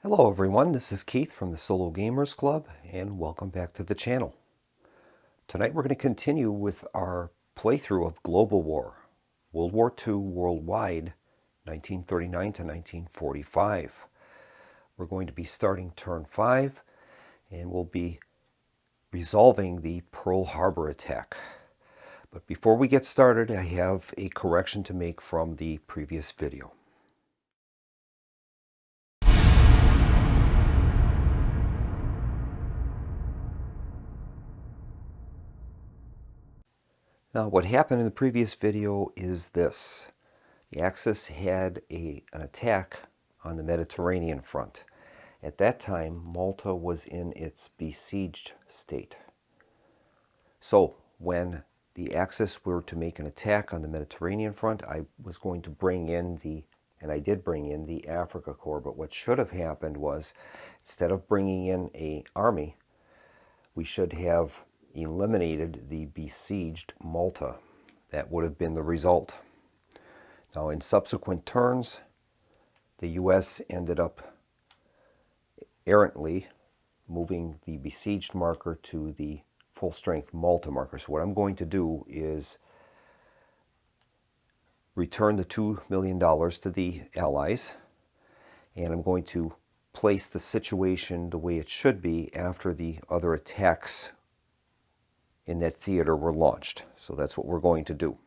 Hello everyone, this is Keith from the Solo Gamers Club and welcome back to the channel. Tonight we're going to continue with our playthrough of Global War, World War II worldwide, 1939 to 1945. We're going to be starting turn 5 and we'll be resolving the Pearl Harbor attack. But before we get started, I have a correction to make from the previous video. Now what happened in the previous video is this. The Axis had an attack on the Mediterranean front. At that time, Malta was in its besieged state. So when the Axis were to make an attack on the Mediterranean front, I was going to bring in and I did bring in the Africa Corps, but what should have happened was, instead of bringing in an army, we should have eliminated the besieged Malta. That would have been the result. Now, in subsequent turns, the U.S. ended up errantly moving the besieged marker to the full-strength Malta marker. So what I'm going to do is return the $2 million to the Allies, and I'm going to place the situation the way it should be after the other attacks in that theater were launched. So that's what we're going to do.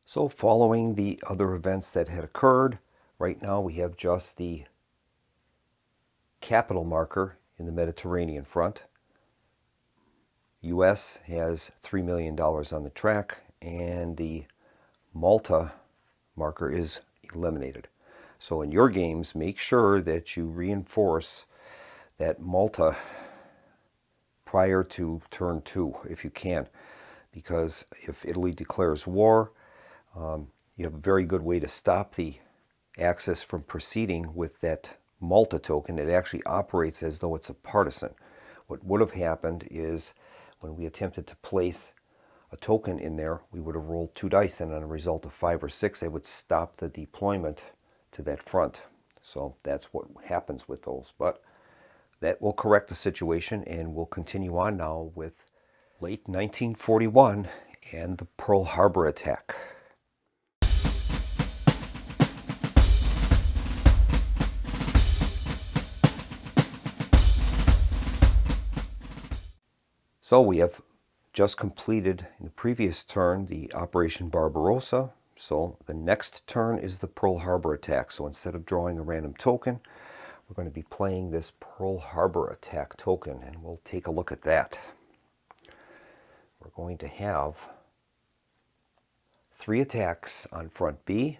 So following the other events that had occurred, right now we have just the capital marker in the Mediterranean front. U.S. has $3 million on the track, and the Malta marker is eliminated. So in your games, make sure that you reinforce that Malta prior to turn 2, if you can, because if Italy declares war, you have a very good way to stop the Axis from proceeding with that Malta token. It actually operates as though it's a partisan. What would have happened is when we attempted to place a token in there, we would have rolled 2 dice, and on a result of 5 or 6, they would stop the deployment to that front. So that's what happens with those. But that will correct the situation, and we'll continue on now with late 1941 and the Pearl Harbor attack. So we have just completed in the previous turn the Operation Barbarossa. So the next turn is the Pearl Harbor attack. So instead of drawing a random token, we're going to be playing this Pearl Harbor attack token, and we'll take a look at that. We're going to have 3 attacks on front B,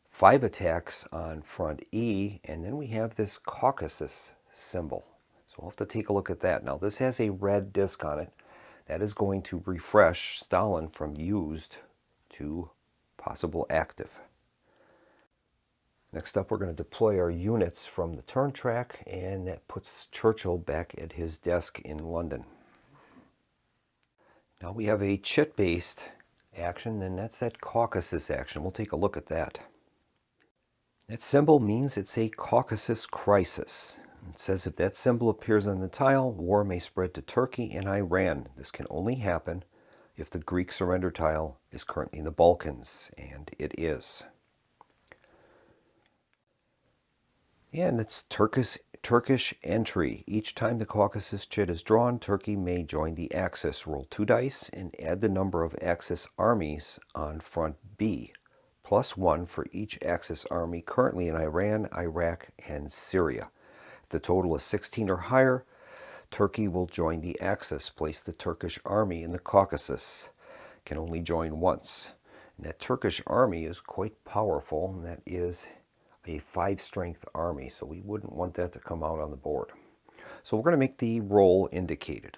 5 attacks on front E, and then we have this Caucasus symbol. So we'll have to take a look at that. Now this has a red disc on it. That is going to refresh Stalin from used to possible active. Next up, we're going to deploy our units from the turn track, and that puts Churchill back at his desk in London. Now we have a chit-based action, and that's that Caucasus action. We'll take a look at that. That symbol means it's a Caucasus crisis. It says if that symbol appears on the tile, war may spread to Turkey and Iran. This can only happen if the Greek surrender tile is currently in the Balkans, and it is. And it's Turkish entry. Each time the Caucasus chit is drawn, Turkey may join the Axis. Roll 2 dice and add the number of Axis armies on front B, +1 for each Axis army currently in Iran, Iraq, and Syria. If the total is 16 or higher, Turkey will join the Axis. Place the Turkish army in the Caucasus. Can only join once. And that Turkish army is quite powerful, and that is a 5-strength army, so we wouldn't want that to come out on the board. So we're going to make the roll indicated.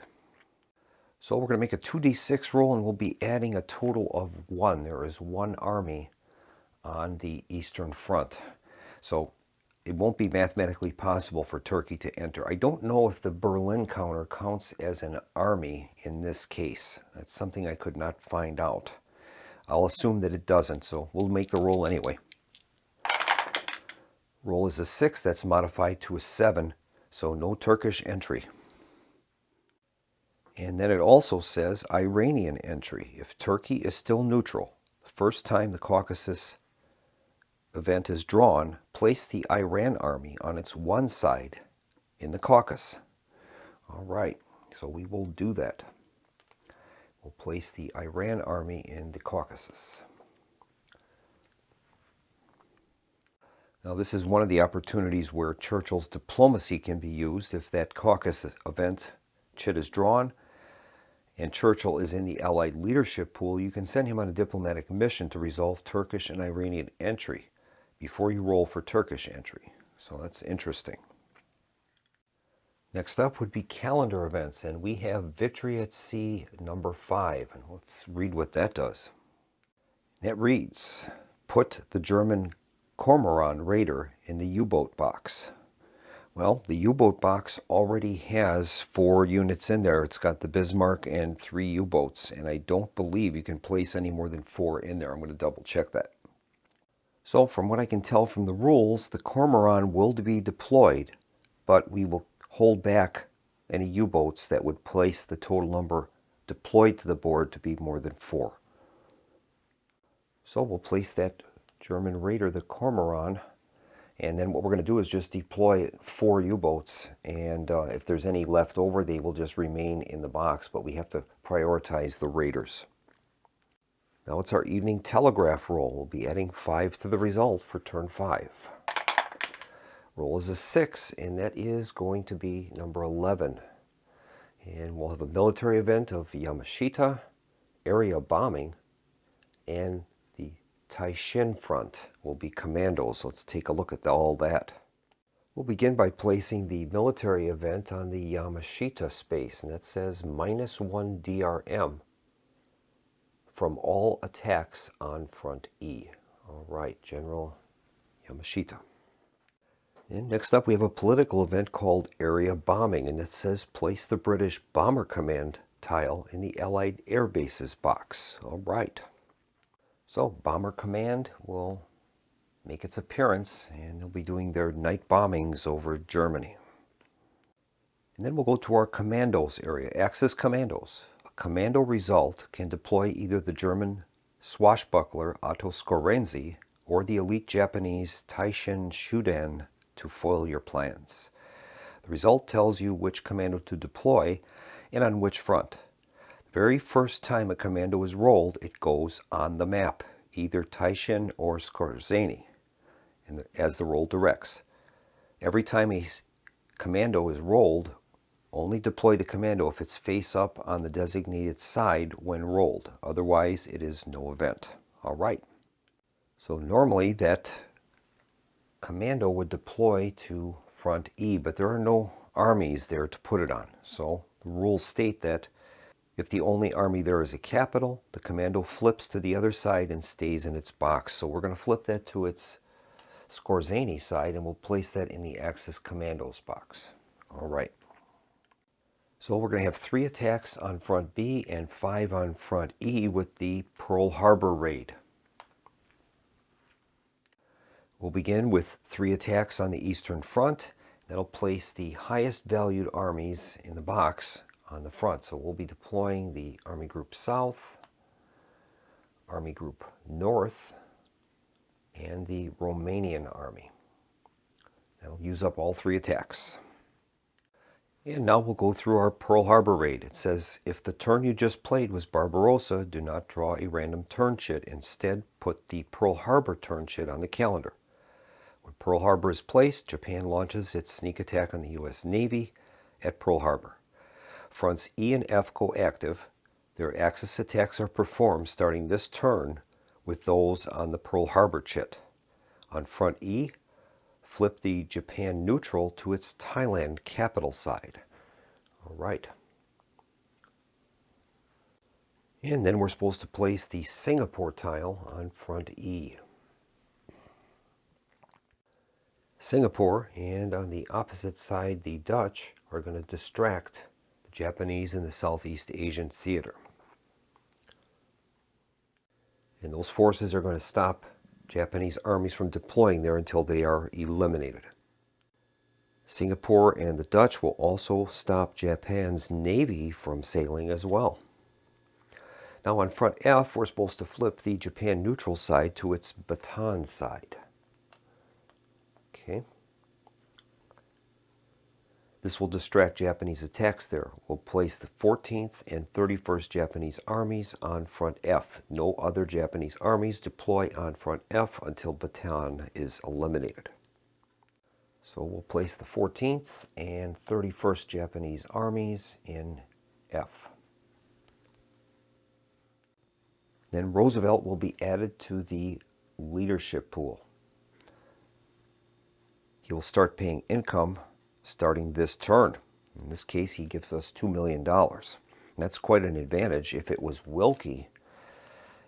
So we're going to make a 2d6 roll, and we'll be adding a total of 1. There is 1 army on the Eastern Front. So it won't be mathematically possible for Turkey to enter. I don't know if the Berlin counter counts as an army in this case. That's something I could not find out. I'll assume that it doesn't, so we'll make the roll anyway. Roll is a 6, that's modified to a 7, so no Turkish entry. And then it also says Iranian entry. If Turkey is still neutral, the first time the Caucasus event is drawn, place the Iran army on its one side in the Caucasus. All right, so we will do that. We'll place the Iran army in the Caucasus. Now this is one of the opportunities where Churchill's diplomacy can be used. If that Caucasus event chit is drawn and Churchill is in the Allied leadership pool, you can send him on a diplomatic mission to resolve Turkish and Iranian entry before you roll for Turkish entry. So that's interesting. Next up would be calendar events, and we have Victory at Sea number 5. And let's read what that does. That reads, put the German Cormoran Raider in the U-boat box. Well, the U-boat box already has 4 units in there. It's got the Bismarck and 3 U-boats, and I don't believe you can place any more than 4 in there. I'm going to double check that. So from what I can tell from the rules, the Cormoran will be deployed, but we will hold back any U-boats that would place the total number deployed to the board to be more than 4. So we'll place that German Raider, the Cormoran, and then what we're going to do is just deploy 4 U-boats, and if there's any left over, they will just remain in the box, but we have to prioritize the Raiders. Now it's our evening telegraph roll. We'll be adding 5 to the result for turn 5. Roll is a 6, and that is going to be number 11. And we'll have a military event of Yamashita, area bombing, and the Taishin front will be commandos. Let's take a look at all that. We'll begin by placing the military event on the Yamashita space, and that says -1 DRM from all attacks on front E. All right, General Yamashita. And next up we have a political event called area bombing, and it says place the British Bomber Command tile in the Allied Air Bases box. All right. So Bomber Command will make its appearance, and they'll be doing their night bombings over Germany. And then we'll go to our commandos area, Axis Commandos. A commando result can deploy either the German swashbuckler Otto Skorenzi or the elite Japanese Taishin Shudan to foil your plans. The result tells you which commando to deploy and on which front. The very first time a commando is rolled, it goes on the map, either Taishin or Skorzeny, as the roll directs. Every time a commando is rolled, only deploy the commando if it's face up on the designated side when rolled. Otherwise, it is no event. All right. So normally that commando would deploy to front E, but there are no armies there to put it on. So the rules state that if the only army there is a capital, the commando flips to the other side and stays in its box. So we're going to flip that to its Skorzeny side, and we'll place that in the Axis Commandos box. All right. So we're going to have 3 attacks on front B and 5 on front E with the Pearl Harbor raid. We'll begin with 3 attacks on the Eastern Front. That'll place the highest valued armies in the box on the front. So we'll be deploying the Army Group South, Army Group North, and the Romanian Army. That'll use up all 3 attacks. And now we'll go through our Pearl Harbor raid. It says, if the turn you just played was Barbarossa, do not draw a random turn chit. Instead, put the Pearl Harbor turn chit on the calendar. When Pearl Harbor is placed, Japan launches its sneak attack on the U.S. Navy at Pearl Harbor. Fronts E and F go active. Their Axis attacks are performed starting this turn with those on the Pearl Harbor chit. On front E, flip the Japan neutral to its Thailand capital side. All right. And then we're supposed to place the Singapore tile on front E. Singapore, and on the opposite side, the Dutch are going to distract the Japanese in the Southeast Asian theater. And those forces are going to stop Japanese armies from deploying there until they are eliminated. Singapore and the Dutch will also stop Japan's navy from sailing as well. Now on front F, we're supposed to flip the Japan neutral side to its Bataan side. Okay. This will distract Japanese attacks there. We'll place the 14th and 31st Japanese armies on front F. No other Japanese armies deploy on front F until Bataan is eliminated. So we'll place the 14th and 31st Japanese armies in F. Then Roosevelt will be added to the leadership pool. He will start paying income starting this turn. In this case, he gives us $2 million. And that's quite an advantage. If it was Wilkie,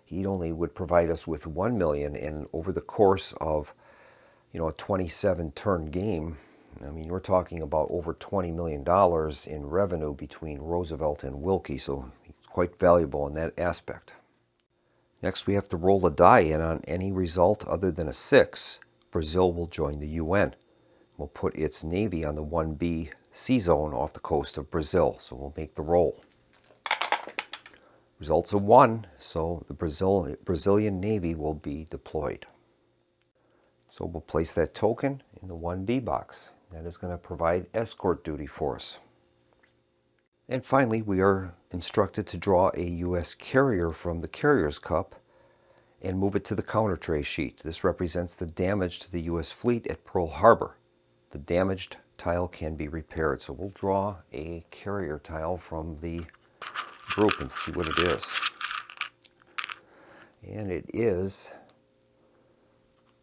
he only would provide us with $1 million, and over the course of a 27-turn game, I mean, we're talking about over $20 million in revenue between Roosevelt and Wilkie, so he's quite valuable in that aspect. Next, we have to roll a die, and on any result other than a 6, Brazil will join the UN. We'll put its navy on the 1B sea zone off the coast of Brazil, so we'll make the roll. Results a 1, so the Brazilian navy will be deployed. So we'll place that token in the 1B box. That is going to provide escort duty for us. And finally, we are instructed to draw a U.S. carrier from the Carrier's Cup and move it to the counter tray sheet. This represents the damage to the U.S. fleet at Pearl Harbor. The damaged tile can be repaired. So we'll draw a carrier tile from the group and see what it is. And it is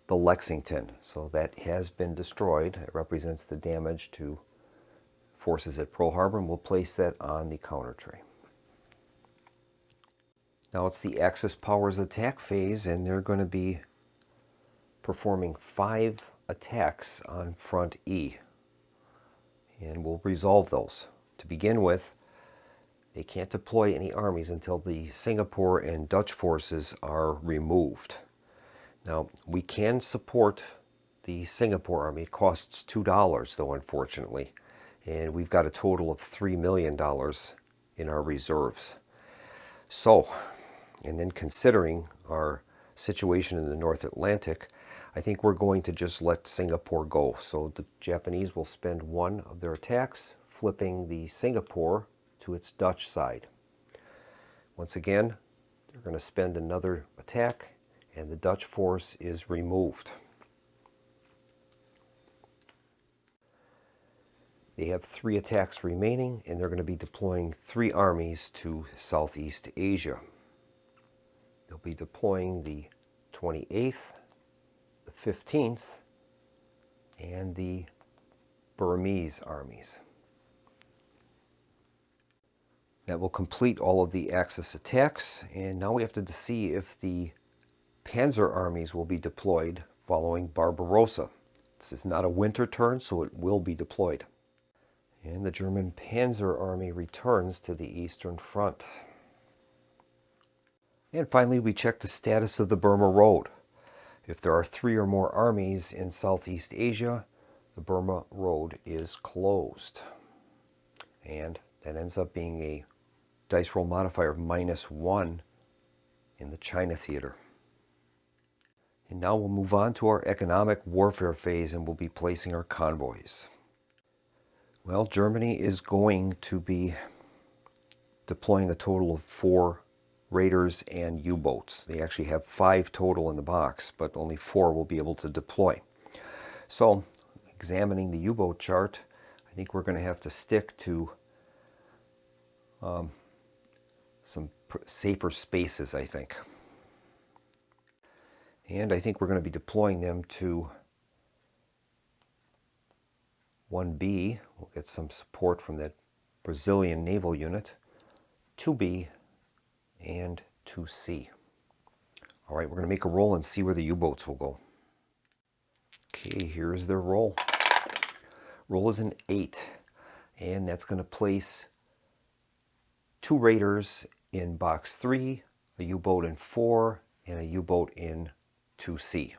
the Lexington. So that has been destroyed. It represents the damage to forces at Pearl Harbor, and we'll place that on the counter tray. Now it's the Axis powers attack phase, and they're going to be performing 5 attacks on front E, and we'll resolve those. To begin with, they can't deploy any armies until the Singapore and Dutch forces are removed. Now, we can support the Singapore army. It costs $2 though, unfortunately, and we've got a total of $3 million in our reserves. So, and then considering our situation in the North Atlantic, I think we're going to just let Singapore go. So the Japanese will spend 1 of their attacks flipping the Singapore to its Dutch side. Once again, they're going to spend another attack, and the Dutch force is removed. They have 3 attacks remaining, and they're going to be deploying 3 armies to Southeast Asia. They'll be deploying the 28th, the 15th, and the Burmese armies. That will complete all of the Axis attacks, and now we have to see if the Panzer armies will be deployed following Barbarossa. This is not a winter turn, so it will be deployed. And the German Panzer Army returns to the Eastern Front. And finally, we check the status of the Burma Road. If there are 3 or more armies in Southeast Asia, the Burma Road is closed. And that ends up being a dice roll modifier of -1 in the China theater. And now we'll move on to our economic warfare phase, and we'll be placing our convoys. Well, Germany is going to be deploying a total of 4 raiders and U-boats. They actually have 5 total in the box, but only 4 will be able to deploy. So, examining the U-boat chart, I think we're going to have to stick to some safer spaces, I think. And I think we're going to be deploying them to 1B. We'll get some support from that Brazilian naval unit. 2B and 2C. All right, we're going to make a roll and see where the U-boats will go. Okay, here's their roll. Roll is an 8, and that's going to place 2 raiders in box 3, a U-boat in 4, and a U-boat in 2C.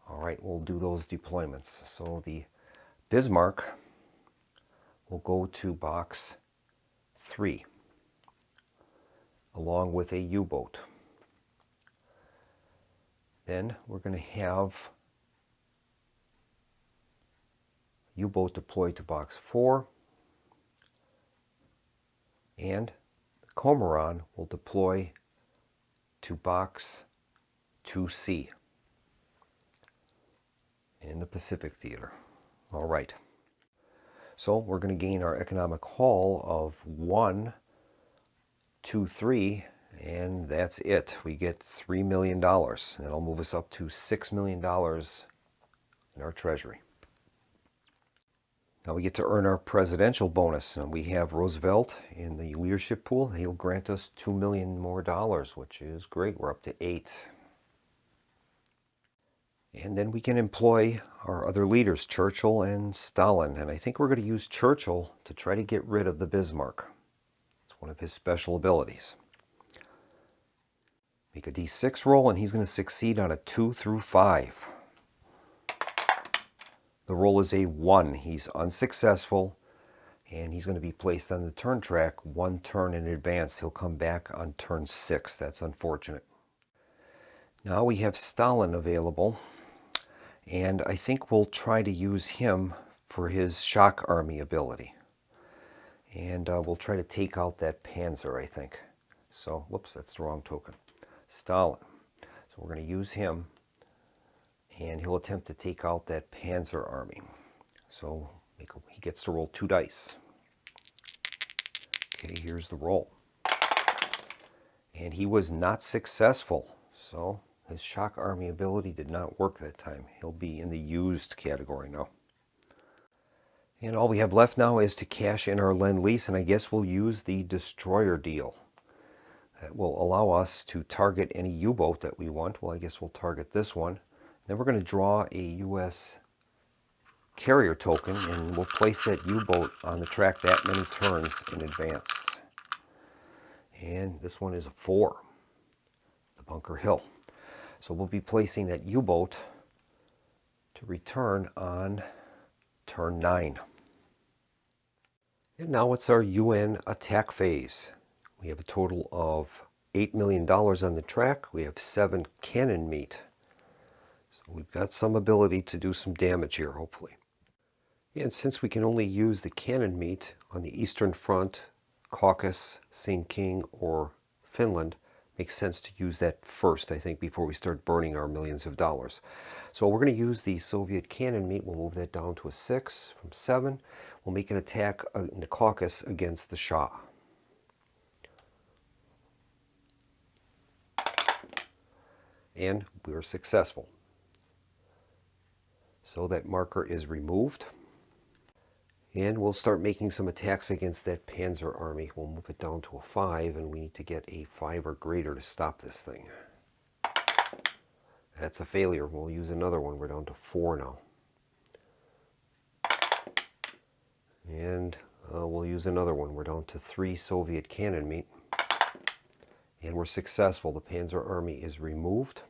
All right, we'll do those deployments. So the Bismarck will go to box 3 along with a U-boat. Then we're going to have U-boat deployed to box 4, and the Cormoran will deploy to box 2C in the Pacific Theater. All right. So we're going to gain our economic haul of 1, 2, 3, and that's it. We get $3 million. That'll move us up to $6 million in our treasury. Now we get to earn our presidential bonus, and we have Roosevelt in the leadership pool. He'll grant us $2 million more, which is great. We're up to 8. And then we can employ our other leaders, Churchill and Stalin. And I think we're going to use Churchill to try to get rid of the Bismarck. It's one of his special abilities. Make a D6 roll, and he's going to succeed on a 2 through 5. The roll is a 1. He's unsuccessful, and he's going to be placed on the turn track 1 turn in advance. He'll come back on turn 6. That's unfortunate. Now we have Stalin available, and I think we'll try to use him for his shock army ability. And we'll try to take out that Panzer, I think. So, whoops, that's the wrong token. Stalin. So we're going to use him, and he'll attempt to take out that Panzer army. So he gets to roll 2 dice. Okay, here's the roll. And he was not successful. So his shock army ability did not work that time. He'll be in the used category now. And all we have left now is to cash in our Lend-Lease, and I guess we'll use the destroyer deal. That will allow us to target any U-boat that we want. Well, I guess we'll target this one. Then we're going to draw a U.S. carrier token, and we'll place that U-boat on the track that many turns in advance. And this one is a 4, the Bunker Hill. So we'll be placing that U-boat to return on turn 9. And now it's our UN attack phase. We have a total of $8 million on the track. We have 7 cannon meat. So we've got some ability to do some damage here, hopefully. And since we can only use the cannon meat on the Eastern Front, Caucasus, Sinking, or Finland, makes sense to use that first, I think, before we start burning our millions of dollars. So we're going to use the Soviet cannon meat. We'll move that down to a 6 from 7. We'll make an attack in the Caucasus against the Shah. And we were successful. So that marker is removed. And we'll start making some attacks against that Panzer army. We'll move it down to a 5, and we need to get a 5 or greater to stop this thing. That's a failure. We'll use another one. We're down to 4 now. And we'll use another one. We're down to 3 Soviet cannon meat. And we're successful. The Panzer army is removed.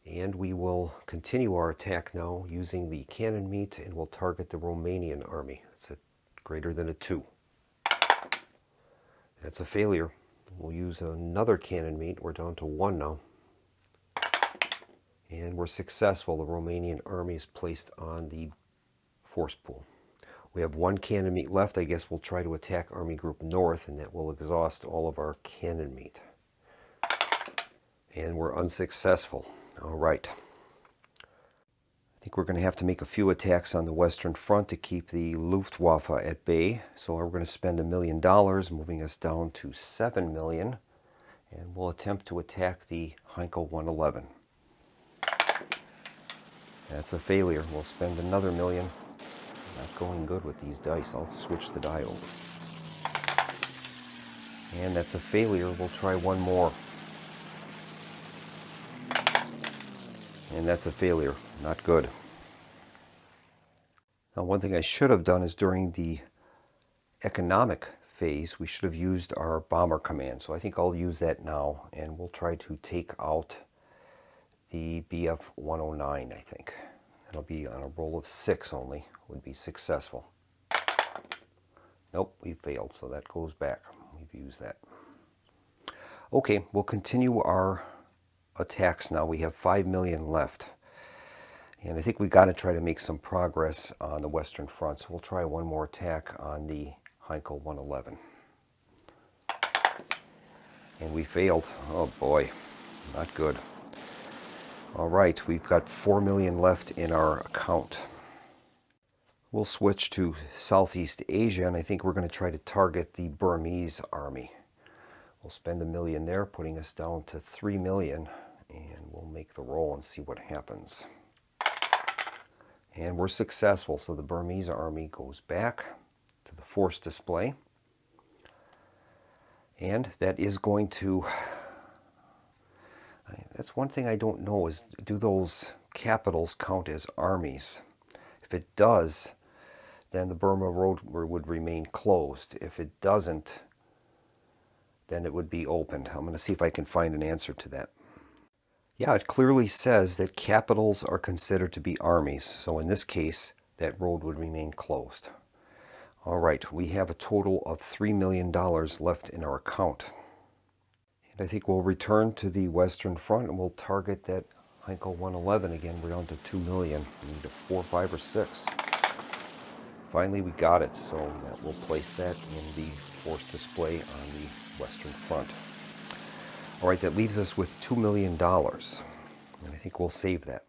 And we will continue our attack now using the cannon meat, and we'll target the Romanian army. It's a greater than a 2. That's a failure. We'll use another cannon meat. We're down to 1 now. And we're successful. The Romanian army is placed on the force pool. We have 1 cannon meat left. I guess we'll try to attack Army Group North, and that will exhaust all of our cannon meat. And we're unsuccessful. All right. I think we're going to have to make a few attacks on the Western Front to keep the Luftwaffe at bay. So we're going to spend $1 million, moving us down to $7 million. And we'll attempt to attack the Heinkel 111. That's a failure. We'll spend another $1 million. Not going good with these dice. I'll switch the die over. And that's a failure. We'll try one more. And that's a failure. Not good. Now, one thing I should have done is during the economic phase, we should have used our bomber command. So I think I'll use that now, and we'll try to take out the BF-109, I think. That'll be on a roll of 6 only, would be successful. Nope, we failed, so that goes back. We've used that. Okay, we'll continue our attacks now. We have 5 million left. And I think we've got to try to make some progress on the Western Front. So we'll try one more attack on the Heinkel 111. And we failed. Oh boy, not good. All right, we've got 4 million left in our account. We'll switch to Southeast Asia, and I think we're going to try to target the Burmese army. We'll spend $1 million there, putting us down to 3 million, and we'll make the roll and see what happens. And we're successful, so the Burmese army goes back to the force display. And that is going to, that's one thing I don't know, is do those capitals count as armies? If it does, then the Burma Road would remain closed. If it doesn't, then it would be opened. I'm going to see if I can find an answer to that. Yeah, it clearly says that capitals are considered to be armies. So in this case, that road would remain closed. All right, we have a total of $3 million left in our account. And I think we'll return to the Western Front and we'll target that Heinkel 111 again. We're down to 2 million. We need a 4, 5, or 6. Finally, we got it. So that we'll place that in the force display on the Western Front. All right, that leaves us with $2 million. And I think we'll save that.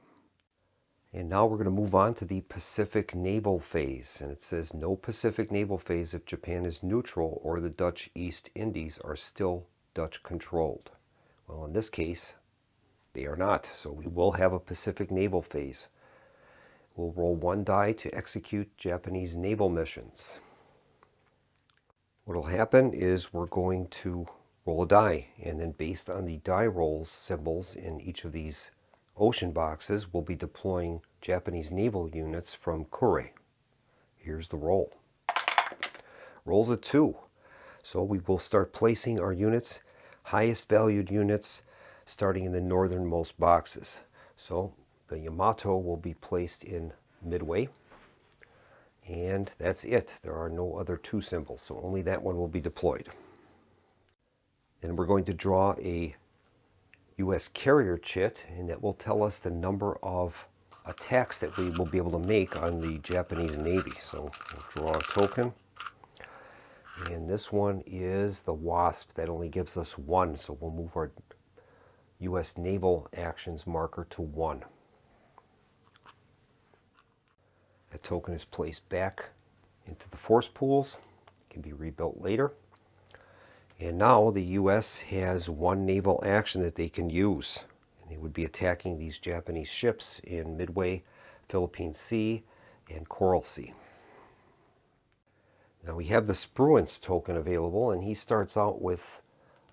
And now we're going to move on to the Pacific Naval Phase. And it says no Pacific Naval Phase if Japan is neutral or the Dutch East Indies are still Dutch controlled. Well, in this case, they are not. So we will have a Pacific Naval Phase. We'll roll 1 die to execute Japanese naval missions. What will happen is we're going to roll a die, and then based on the die rolls symbols in each of these ocean boxes, we'll be deploying Japanese naval units from Kure. Here's the roll. Rolls a 2. So we will start placing our units, highest valued units, starting in the northernmost boxes. So the Yamato will be placed in Midway. And that's it. There are no other 2 symbols, so only that one will be deployed. Then we're going to draw a U.S. carrier chit, and that will tell us the number of attacks that we will be able to make on the Japanese Navy. So we'll draw a token. And this one is the Wasp. That only gives us 1, so we'll move our U.S. naval actions marker to 1. That token is placed back into the force pools. It can be rebuilt later. And now the U.S. has 1 naval action that they can use. And they would be attacking these Japanese ships in Midway, Philippine Sea, and Coral Sea. Now we have the Spruance token available, and he starts out with,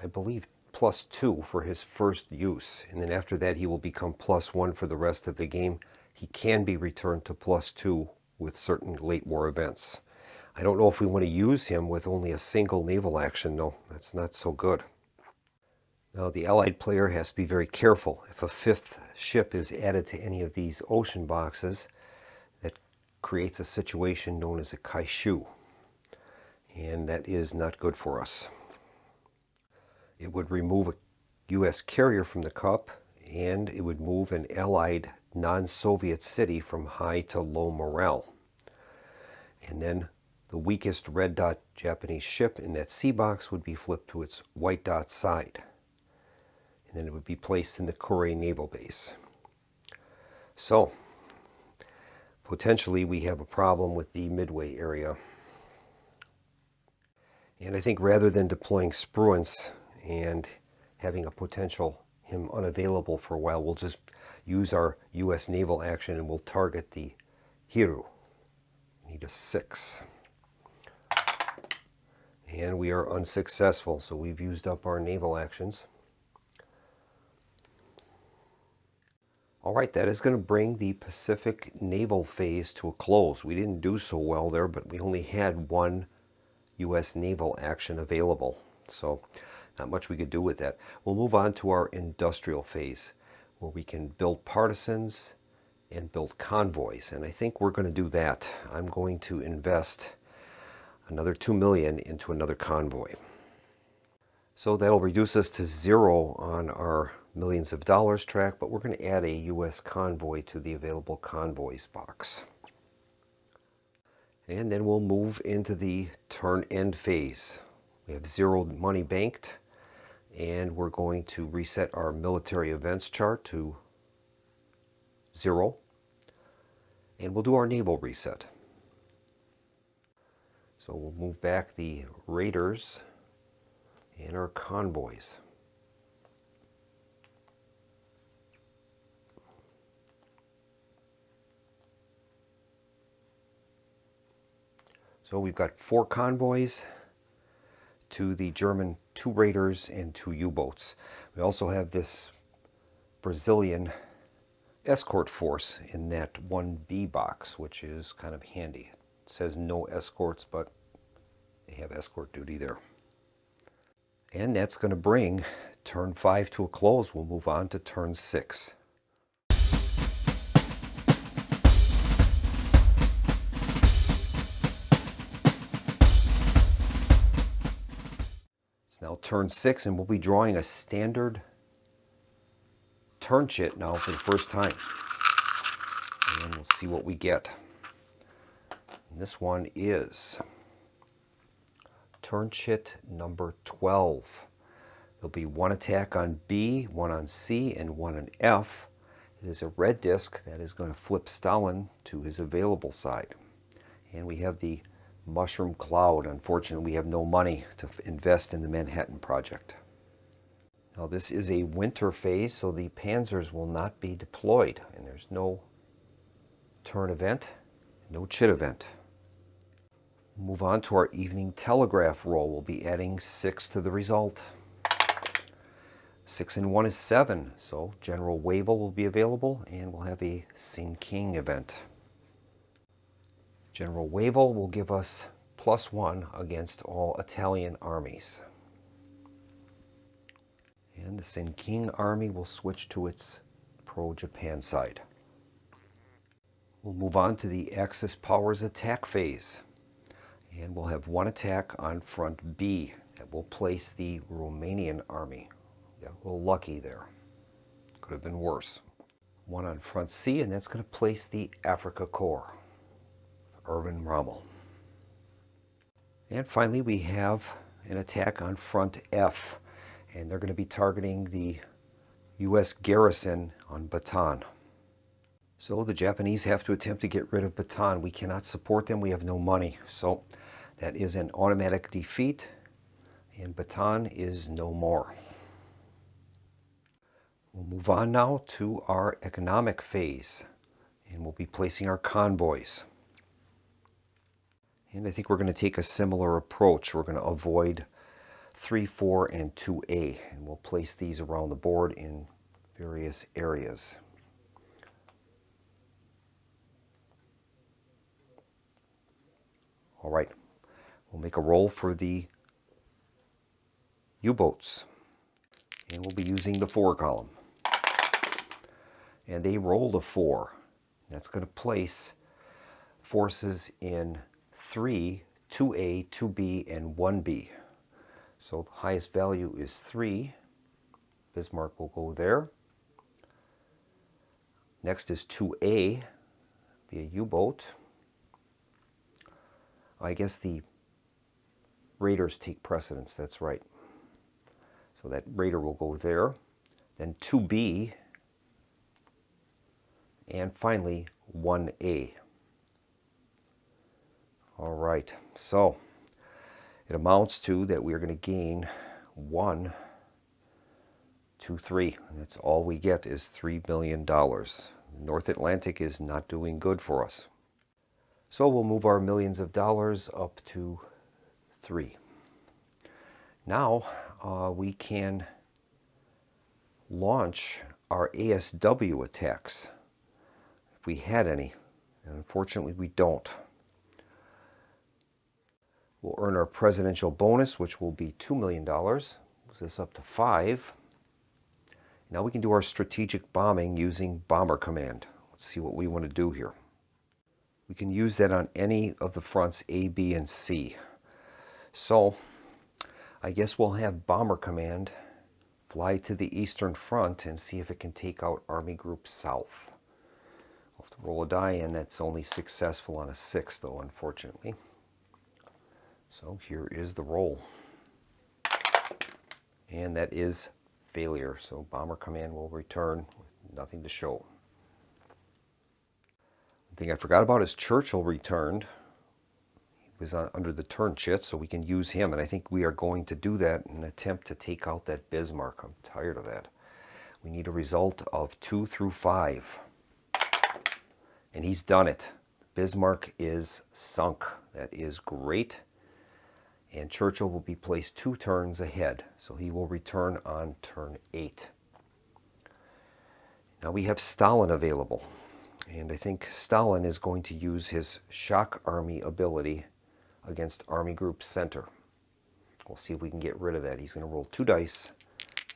I believe, +2 for his first use. And then after that he will become +1 for the rest of the game. He can be returned to +2 with certain late war events. I don't know if we want to use him with only a single naval action. No, that's not so good. Now the Allied player has to be very careful. If a 5th ship is added to any of these ocean boxes, that creates a situation known as a kaishu. And that is not good for us. It would remove a U.S. carrier from the cup, and it would move an Allied non-Soviet city from high to low morale. And then the weakest red dot Japanese ship in that sea box would be flipped to its white dot side. And then it would be placed in the Kure Naval Base. So, potentially we have a problem with the Midway area. And I think rather than deploying Spruance and having a potential him unavailable for a while, we'll just use our U.S. naval action and we'll target the Hiru. We need a 6. And we are unsuccessful, so we've used up our naval actions. All right, that is going to bring the Pacific Naval Phase to a close. We didn't do so well there, but we only had 1 U.S. naval action available. So not much we could do with that. We'll move on to our industrial phase. where we can build partisans and build convoys. And I think we're going to do that. I'm going to invest another 2 million into another convoy. So that'll reduce us to 0 on our millions of dollars track, but we're going to add a U.S. convoy to the available convoys box. And then we'll move into the turn end phase. We have 0 money banked, and we're going to reset our military events chart to 0, and we'll do our naval reset. So we'll move back the raiders and our convoys. So we've got 4 convoys to the German 2 raiders and 2 U-boats. We also have this Brazilian escort force in that 1B box, which is kind of handy. It says no escorts, but they have escort duty there. And that's going to bring turn 5 to a close. We'll move on to turn 6. It's now turn 6, and we'll be drawing a standard turn chit now for the first time. And we'll see what we get. And this one is turn chit number 12. There'll be 1 attack on B, 1 on C, and 1 on F. It is a red disc that is going to flip Stalin to his available side. And we have the mushroom cloud. Unfortunately, we have no money to invest in the Manhattan Project. Now this is a winter phase, so the panzers will not be deployed, and there's no turn event, no chit event. Move on to our evening telegraph roll. We'll be adding 6 to the result. 6 and 1 is 7, so General Wavell will be available, and we'll have a Sinking event. General Wavell will give us +1 against all Italian armies. And the Sinking army will switch to its pro-Japan side. We'll move on to the Axis powers attack phase. And we'll have 1 attack on front B that will place the Romanian army. Got a little lucky there. Could have been worse. 1 on front C, and that's going to place the Afrika Korps with Erwin Rommel. And finally, we have an attack on front F, and they're going to be targeting the U.S. garrison on Bataan. So the Japanese have to attempt to get rid of Bataan. We cannot support them. We have no money. So that is an automatic defeat, and Bataan is no more. We'll move on now to our economic phase, and we'll be placing our convoys. And I think we're going to take a similar approach. We're going to avoid 3, 4, and 2A, and we'll place these around the board in various areas. All right, we'll make a roll for the U-boats, and we'll be using the 4 column. And they rolled a 4. That's going to place forces in 3, 2A, 2B, and 1B. So the highest value is 3. Bismarck will go there. Next is 2A, be a U-boat. I guess the raiders take precedence, that's right. So that raider will go there. Then 2B, and finally 1A. All right, so it amounts to that we're going to gain 1, 2, 3. And that's all we get is $3 million. North Atlantic is not doing good for us. So we'll move our millions of dollars up to 3. Now we can launch our ASW attacks if we had any. And unfortunately, we don't. We'll earn our presidential bonus, which will be $2 million. Moves this up to 5. Now we can do our strategic bombing using Bomber Command. Let's see what we want to do here. We can use that on any of the fronts A, B, and C. So I guess we'll have Bomber Command fly to the Eastern Front and see if it can take out Army Group South. We'll have to roll a die, and that's only successful on a 6, though, unfortunately. So here is the roll. And that is failure. So Bomber Command will return with nothing to show. One thing I forgot about is Churchill returned. He was under the turn chit, so we can use him. And I think we are going to do that in an attempt to take out that Bismarck. I'm tired of that. We need a result of 2 through 5. And he's done it. Bismarck is sunk. That is great. And Churchill will be placed 2 turns ahead. So he will return on turn 8. Now we have Stalin available. And I think Stalin is going to use his shock army ability against Army Group Center. We'll see if we can get rid of that. He's going to roll 2 dice,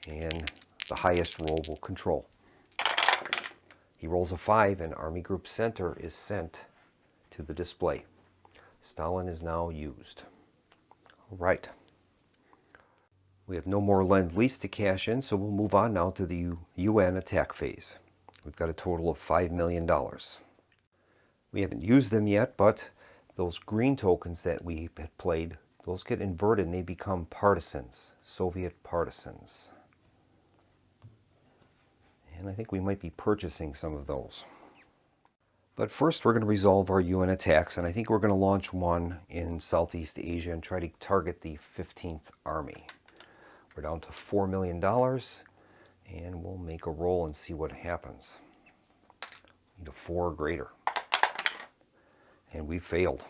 and the highest roll will control. He rolls a 5, and Army Group Center is sent to the display. Stalin is now used. All right. We have no more Lend-Lease to cash in, so we'll move on now to the UN attack phase. We've got a total of $5 million. We haven't used them yet, but those green tokens that we had played, those get inverted and they become partisans, Soviet partisans. And I think we might be purchasing some of those. But first we're going to resolve our UN attacks, and I think we're going to launch one in Southeast Asia and try to target the 15th Army. We're down to $4 million. And we'll make a roll and see what happens. Need a 4 or greater. And we failed.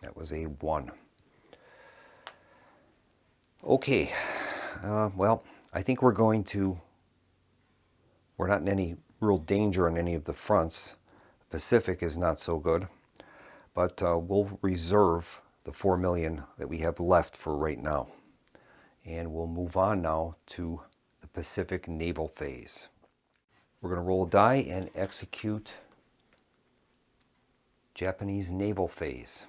That was a 1. Okay. Well, I think we're not in any real danger on any of the fronts. Pacific is not so good. But we'll reserve the 4 million that we have left for right now. And we'll move on now to the Pacific naval phase. We're going to roll a die and execute Japanese naval phase.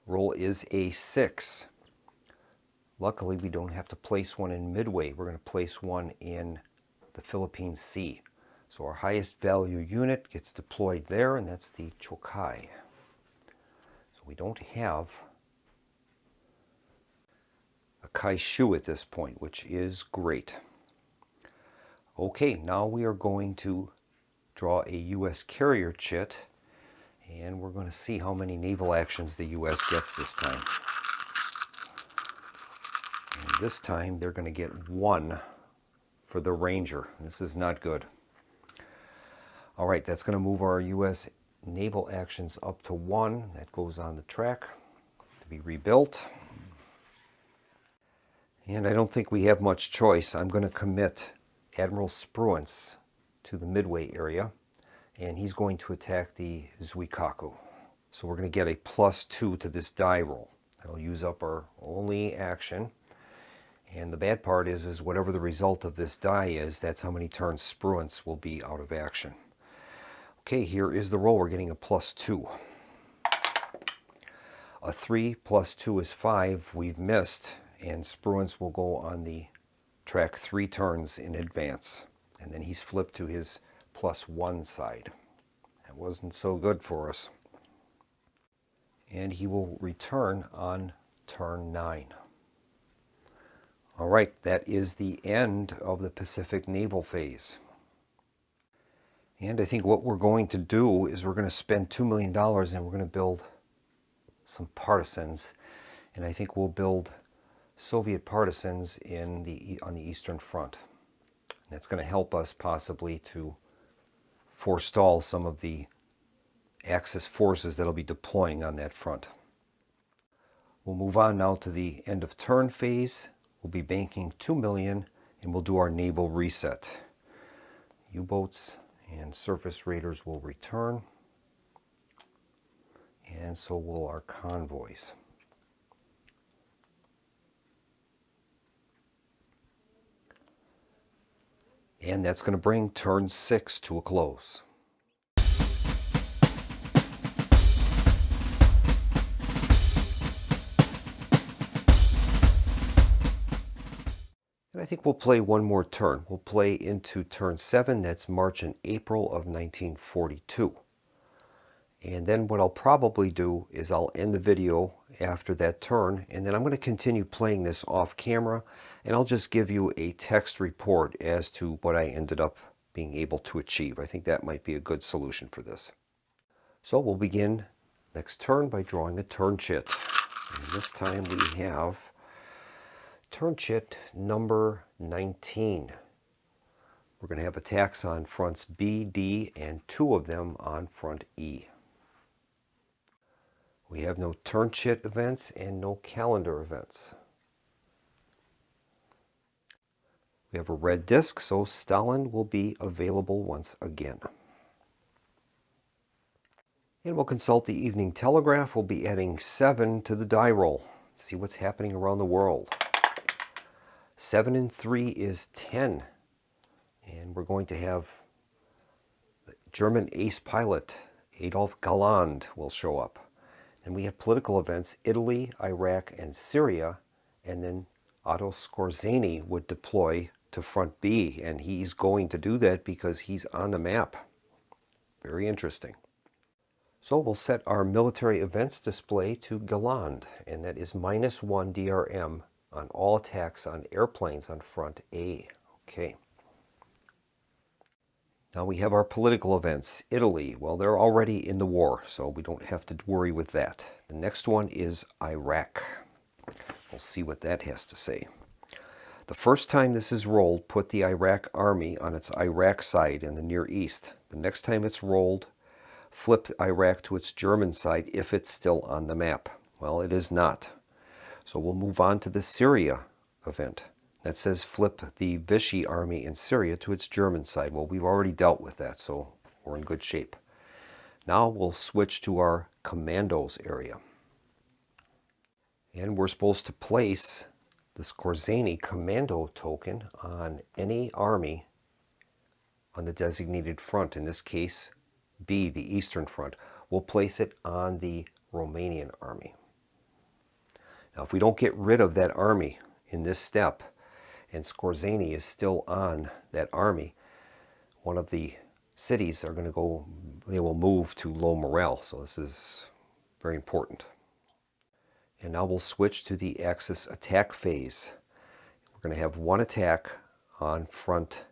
Roll is a 6. Luckily, we don't have to place one in Midway. We're going to place one in the Philippine Sea. So our highest value unit gets deployed there, and that's the Chokai. So we don't have Kaishu at this point, which is great. Okay, now we are going to draw a U.S. carrier chit, and we're going to see how many naval actions the U.S. gets this time. And this time they're going to get 1 for the Ranger. This is not good. All right, that's going to move our U.S. naval actions up to 1. That goes on the track to be rebuilt. And I don't think we have much choice. I'm going to commit Admiral Spruance to the Midway area, and he's going to attack the Zuikaku. So we're going to get a +2 to this die roll. That'll use up our only action. And the bad part is whatever the result of this die is, that's how many turns Spruance will be out of action. Okay, here is the roll. We're getting a +2. A 3 + 2 is 5. We've missed. And Spruance will go on the track 3 turns in advance. And then he's flipped to his +1 side. That wasn't so good for us. And he will return on turn 9. All right, that is the end of the Pacific naval phase. And I think what we're going to do is we're going to spend $2 million and we're going to build some partisans. And I think we'll build Soviet partisans on the Eastern Front. That's going to help us possibly to forestall some of the Axis forces that'll be deploying on that front. We'll move on now to the end of turn phase. We'll be banking $2 million and we'll do our naval reset. U-boats and surface raiders will return, and so will our convoys. And that's going to bring turn 6 to a close. And I think we'll play one more turn. We'll play into turn 7. That's March and April of 1942. And then what I'll probably do is I'll end the video after that turn, and then I'm going to continue playing this off camera, and I'll just give you a text report as to what I ended up being able to achieve. I think that might be a good solution for this. So we'll begin next turn by drawing a turn chit. And this time we have turn chit number 19. We're going to have attacks on fronts B, D, and 2 of them on front E. We have no turn chit events and no calendar events. We have a red disc, so Stalin will be available once again. And we'll consult the Evening Telegraph. We'll be adding 7 to the die roll. See what's happening around the world. 7 and 3 is 10. And we're going to have the German ace pilot Adolf Galland will show up. And we have political events, Italy, Iraq, and Syria. And then Otto Skorzeny would deploy to front B. And he's going to do that because he's on the map. Very interesting. So we'll set our military events display to Galland. And that is -1 DRM on all attacks on airplanes on front A. Okay. Now we have our political events. Italy, well, they're already in the war, so we don't have to worry with that. The next one is Iraq. We'll see what that has to say. The first time this is rolled, put the Iraq army on its Iraq side in the Near East. The next time it's rolled, flip Iraq to its German side if it's still on the map. Well, it is not. So we'll move on to the Syria event. That says flip the Vichy army in Syria to its German side. Well, we've already dealt with that, so we're in good shape. Now we'll switch to our commandos area. And we're supposed to place the Skorzeny commando token on any army on the designated front. In this case, B, the Eastern Front. We'll place it on the Romanian army. Now, if we don't get rid of that army in this step, and Skorzeny is still on that army, one of the cities are going to go, they will move to low morale. So this is very important. And now we'll switch to the Axis attack phase. We're going to have 1 attack on front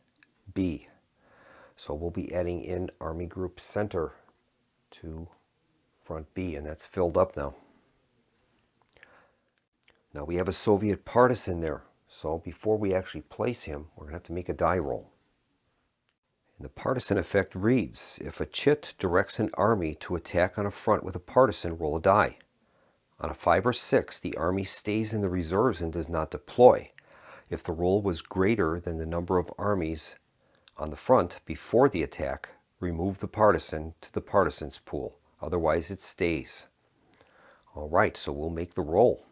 B. So we'll be adding in Army Group Center to front B, and that's filled up now. Now we have a Soviet partisan there. So before we actually place him, we're going to have to make a die roll. And the partisan effect reads, if a chit directs an army to attack on a front with a partisan, roll a die. On a 5 or 6, the army stays in the reserves and does not deploy. If the roll was greater than the number of armies on the front before the attack, remove the partisan to the partisans pool. Otherwise, it stays. All right, so we'll make the roll.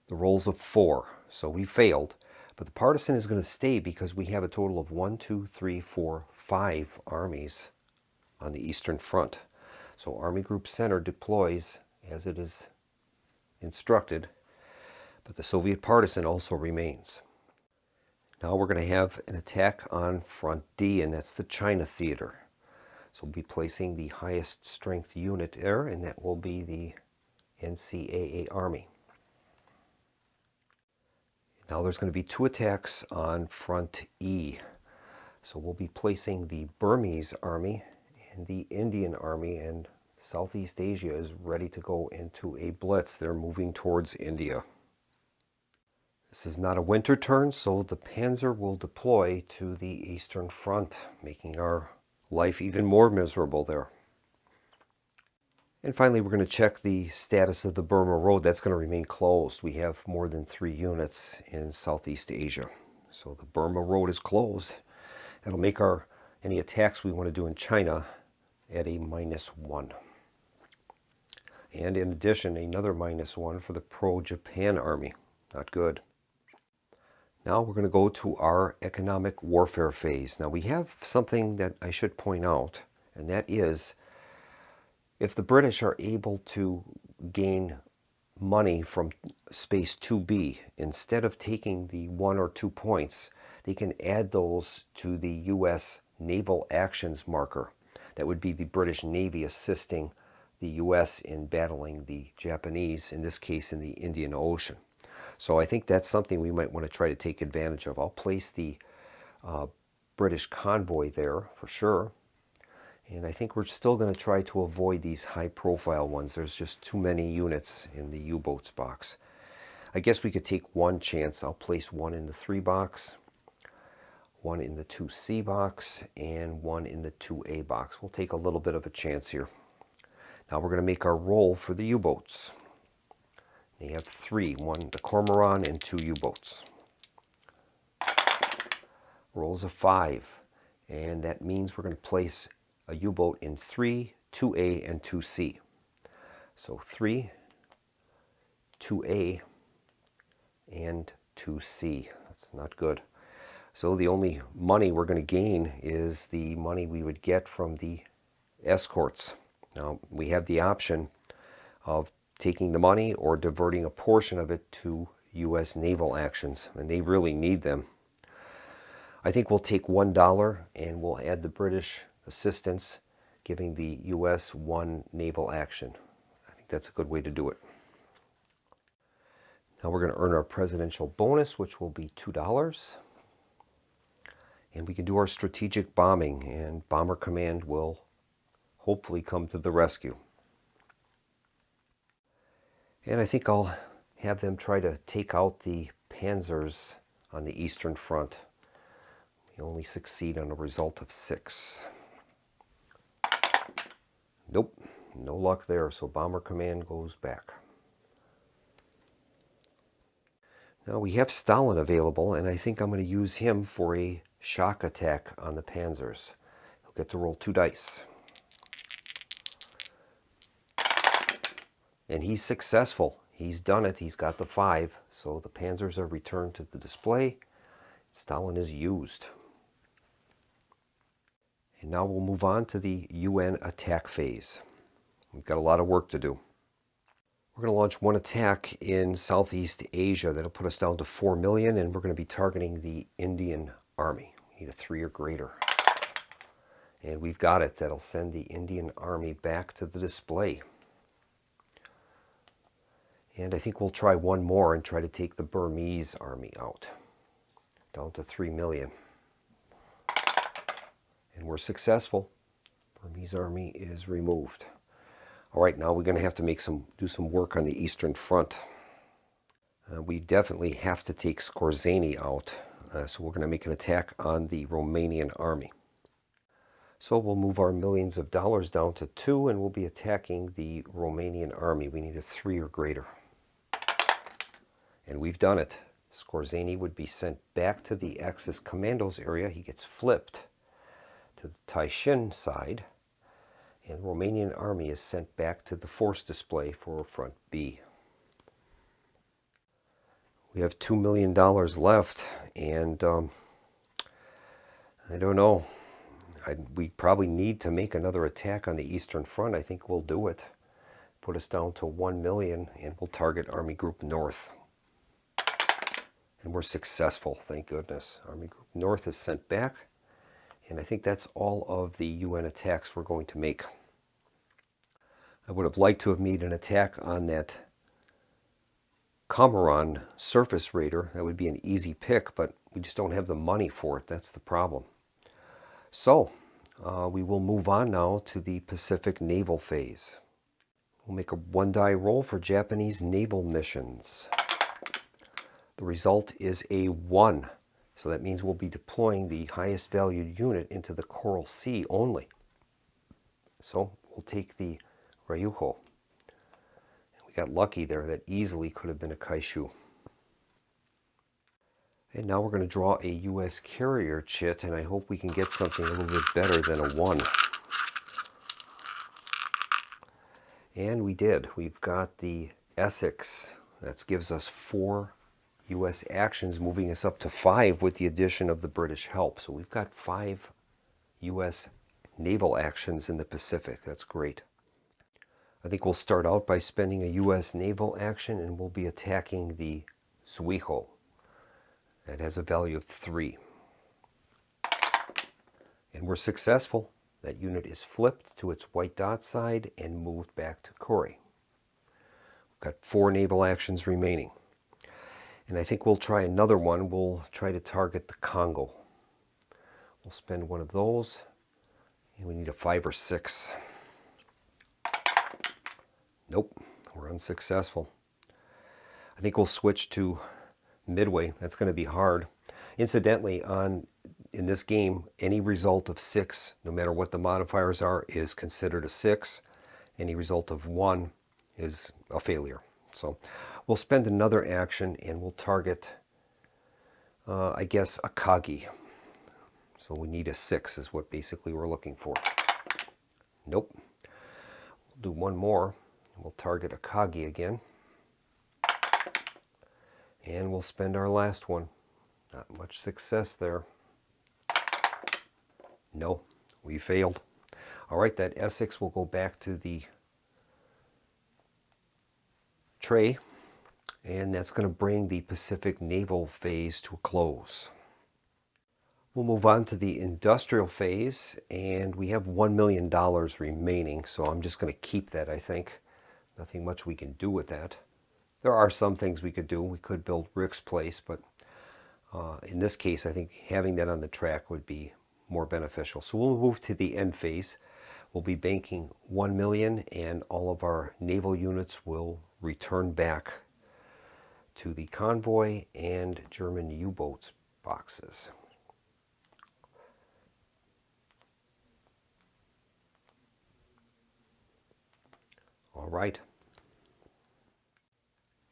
The rolls of 4, so we failed, but the partisan is going to stay because we have a total of 1, 2, 3, 4, 5 armies on the Eastern Front. So Army Group Center deploys as it is instructed, but the Soviet partisan also remains. Now we're going to have an attack on front D, and that's the China Theater. So we'll be placing the highest strength unit there, and that will be the NCAA Army. Now there's going to be 2 attacks on front E. So we'll be placing the Burmese army and the Indian army, and Southeast Asia is ready to go into a blitz. They're moving towards India. This is not a winter turn, so the Panzer will deploy to the Eastern Front, making our life even more miserable there. And finally, we're going to check the status of the Burma Road. That's going to remain closed. We have more than 3 units in Southeast Asia. So the Burma Road is closed. That'll make any attacks we want to do in China at a -1. And in addition, another -1 for the pro-Japan army. Not good. Now we're going to go to our economic warfare phase. Now we have something that I should point out, and that is if the British are able to gain money from space 2B, instead of taking the 1 or 2 points, they can add those to the U.S. Naval Actions marker. That would be the British Navy assisting the U.S. in battling the Japanese, in this case in the Indian Ocean. So I think that's something we might want to try to take advantage of. I'll place the British convoy there for sure. And I think we're still going to try to avoid these high-profile ones. There's just too many units in the U-boats box. I guess we could take one chance. I'll place one in the 3 box, one in the 2C box, and one in the 2A box. We'll take a little bit of a chance here. Now we're going to make our roll for the U-boats. They have 3, one the Cormoran and 2 U-boats. Rolls a 5, and that means we're going to place a U-boat in 3, 2A, and 2C. So 3, 2A, and 2C. That's not good. So the only money we're going to gain is the money we would get from the escorts. Now we have the option of taking the money or diverting a portion of it to U.S. naval actions, and they really need them. I think we'll take $1 and we'll add the British assistance, giving the U.S. 1 naval action. I think that's a good way to do it. Now we're going to earn our presidential bonus, which will be $2. And we can do our strategic bombing, and Bomber Command will hopefully come to the rescue. And I think I'll have them try to take out the panzers on the Eastern Front. We only succeed on a result of 6. Nope, no luck there, so Bomber Command goes back. Now we have Stalin available, and I think I'm going to use him for a shock attack on the panzers. He'll get to roll 2 dice. And he's successful. He's done it. He's got the 5. So the panzers are returned to the display. Stalin is used. And now we'll move on to the UN attack phase. We've got a lot of work to do. We're going to launch one attack in Southeast Asia. That'll put us down to 4 million, and we're going to be targeting the Indian Army. We need a 3 or greater. And we've got it. That'll send the Indian Army back to the display. And I think we'll try one more and try to take the Burmese army out. Down to 3 million. And we're successful. Burmese army is removed. All right, now we're going to have to do some work on the Eastern Front. We definitely have to take Skorzeny out. So we're going to make an attack on the Romanian army. So we'll move our millions of dollars down to 2, and we'll be attacking the Romanian army. We need a 3 or greater. And we've done it. Skorzeny would be sent back to the Axis Commandos area. He gets flipped to the Taishin side. And the Romanian army is sent back to the force display for Front B. We have $2 million left, and I don't know. We probably need to make another attack on the Eastern Front. I think we'll do it. Put us down to 1 million, and we'll target Army Group North. And we're successful, thank goodness. Army Group North is sent back, and I think that's all of the UN attacks we're going to make. I would have liked to have made an attack on that Cormoran surface raider. That would be an easy pick, but we just don't have the money for it. That's the problem. So we will move on now to the Pacific Naval phase. We'll make a 1-die roll for Japanese naval missions. The result is a 1. So that means we'll be deploying the highest valued unit into the Coral Sea only. So we'll take the Ryuho. We got lucky there. That easily could have been a Kaishu. And now we're going to draw a U.S. carrier chit, and I hope we can get something a little bit better than a 1. And we did. We've got the Essex. That gives us 4 U.S. actions, moving us up to 5 with the addition of the British help. So we've got 5 U.S. naval actions in the Pacific. That's great. I think we'll start out by spending a U.S. naval action, and we'll be attacking the Zuijo. That has a value of 3. And we're successful. That unit is flipped to its white dot side and moved back to Kure. We've got 4 naval actions remaining. And I think we'll try another one. We'll try to target the Congo. We'll spend one of those. And we need a 5 or 6. Nope, we're unsuccessful. I think we'll switch to Midway. That's going to be hard. Incidentally, in this game, any result of 6, no matter what the modifiers are, is considered a 6. Any result of 1 is a failure. So we'll spend another action and we'll target, I guess, Akagi. So we need a 6 is what basically we're looking for. Nope. We'll do one more. We'll target Akagi again. And we'll spend our last one. Not much success there. No, we failed. All right, that Essex will go back to the tray, and that's going to bring the Pacific naval phase to a close. We'll move on to the industrial phase, and we have $1 million remaining, so I'm just going to keep that, I think. Nothing much we can do with that. There are some things we could do. We could build Rick's Place, but in this case, I think having that on the track would be more beneficial. So we'll move to the end phase. We'll be banking 1 million, and all of our naval units will return back to the convoy and German U-boats boxes. All right.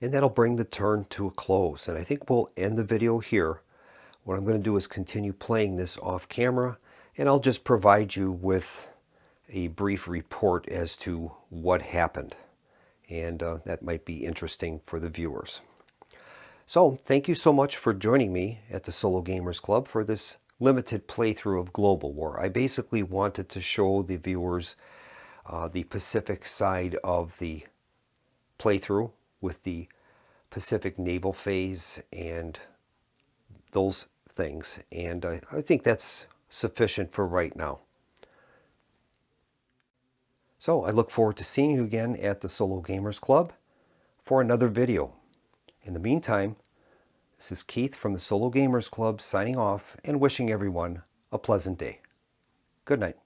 And that'll bring the turn to a close. And I think we'll end the video here. What I'm going to do is continue playing this off camera, and I'll just provide you with a brief report as to what happened. And that might be interesting for the viewers. So thank you so much for joining me at the Solo Gamers Club for this limited playthrough of Global War. I basically wanted to show the viewers the Pacific side of the playthrough with the Pacific naval phase and those things. And I think that's sufficient for right now. So I look forward to seeing you again at the Solo Gamers Club for another video. In the meantime, this is Keith from the Solo Gamers Club signing off and wishing everyone a pleasant day. Good night.